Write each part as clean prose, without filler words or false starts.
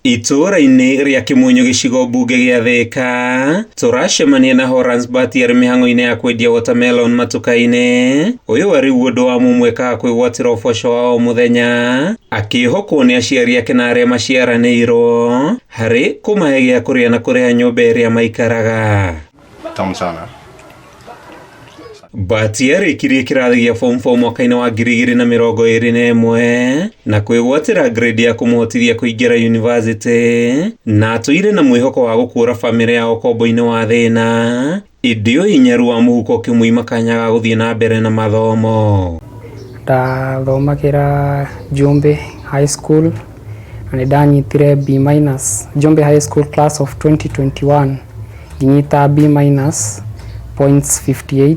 Itũra-inĩ rĩa Kĩmunyũ gĩcigo mbunge gĩa Thĩka tũracemania na Horans Mbati arĩ mĩhang'o-inĩ ya kwendia watermelon matuka-inĩ. Ũyũ arĩ ũndũ wa mũmwekaga kwĩgwatĩra ũboco wa o mũthenya, akĩhokwo nĩ aciari ake na arĩa maciaranĩirwo harĩ kũmahe gĩa kũrĩa na kũrĩha nyũmba ĩrĩa maikaraga. Tamu sana. Mbati arĩkirie kĩrathi gĩa form 4 mwaka-inĩ wa 2021 na kwĩgwatĩra grade ya kũmũhotithia kũingĩra university, na atũire na mwĩhoko wa gũkũra famĩlĩ yao ũkombo-inĩ wa thĩna, ĩndĩ ũhinyaru wa mũhuko ũkĩmũima kanya ga gũthiĩ na mbere na mathomo. Ndathomagĩra Njumbi High School na nĩndanyitire B-, Njumbi High School class of 2021 nginyita B- points 58.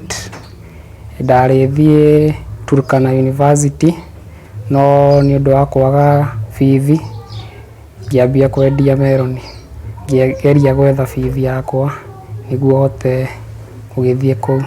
Ndarĩthiĩ Turkana University no nĩ ũndũ wa kwaga bithi ngĩambia kwendia meroni, ngĩgeria gwetha bithi yakwa nĩguo hote gũgĩthiĩ kũu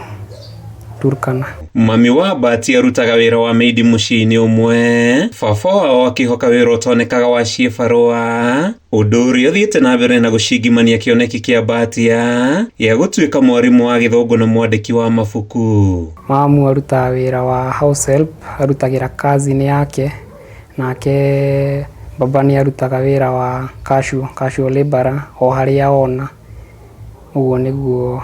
Turkana. Mami wa Mbati arutaga wĩra wa maidi mũciĩ-inĩ ũmwe, baba wao akĩhoka wĩra ũtonekaga wa ciĩbarũa, ũndũ ũrĩa ũthiĩte na mbere na gũcingimania kĩoneki kĩa Mbati gĩa gũtuĩka mwarimũ wa Gĩthũngũ na mwandĩki wa mabuku. Mamu arutaga wĩra wa house help, arutagĩra cousin yake, nake baba nĩ arutaga wĩra wa casual labor o harĩa ona. Ũguo nĩguo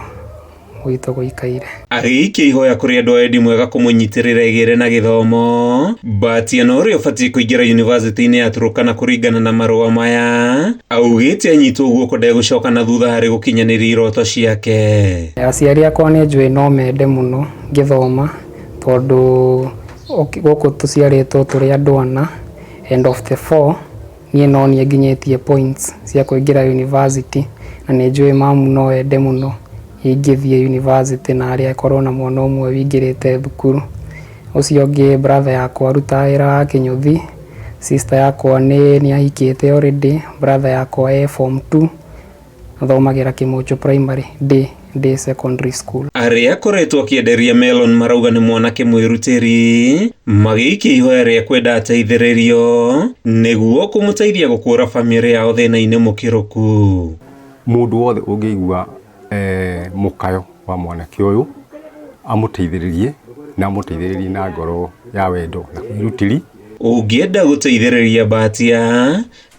gwitũ gũikaire. Agĩikia ihoya kũrĩ andũ a wendi mwega kũmũnyitĩrĩra igĩre na gĩthomo, Mbati no ũrĩa ũbatiĩ kũingĩra university-inĩ ya Turkana kũringana na marũa maya, augĩte anyitwo guoko ndegũcoka na thutha harĩ gũkinyanĩria iroto ciake. Aciari akwa nĩ njũĩ no mende mũno ngĩthoma, tondũ gũkũ tũciarĩtwo tũrĩ andũ ana, end of the 4 niĩ no niĩ nginyĩtie points cia kũingĩra university, na nĩ njũĩ mamu no ende mũno ingĩthiĩ university na arĩa akorwo na mwana ũmwe wĩingĩrĩte thukuru. Ũcio ũngĩ brother yakwa arutaga wĩra wa kĩnyũthi, sister yakwa nĩ ahikĩte already, brother yakwa e form 2 athomagĩra Kĩmũchũ primary day secondary school. Arĩa akoretwo akĩenderia melon marauga nĩ mwanake mwĩrutĩri, magĩikia ihoya rĩa kwenda ateithĩrĩrio nĩguo kũmũteithia gũkũra famĩlĩ yao thĩna-inĩ mũkĩrũku. Mũndũ wothe ũngĩigua mũkayo wa mwanake ũyũ amũteithĩrĩrie na ngoro ya wendo na kwĩrutĩri. Ũngĩenda gũteithĩrĩria Mbati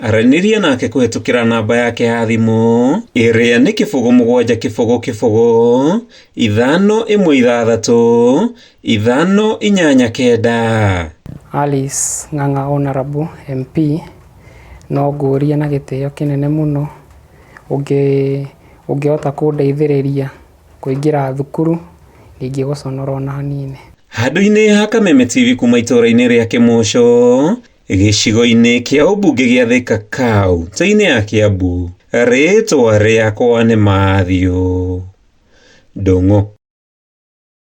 aranĩria nake kũhetũkĩra namba yake ya thimũ ĩrĩa nĩ 0700 516 589. Alice Ng'ang'a Honorable MP no ngũria na gĩtĩo kĩnene mũno ũngĩhota kũndeithĩrĩria kũingĩra thukuru ingĩgũconora na hanini. Handũ-inĩ ha Kameme TV kuma itũra-inĩ rĩa Kĩmũchũ gĩcigo-inĩ kĩa ũmbunge gĩa Thĩka kaunti-inĩ ya Kiambu, rĩtwa rĩakwa nĩ Matthew Ndung'u.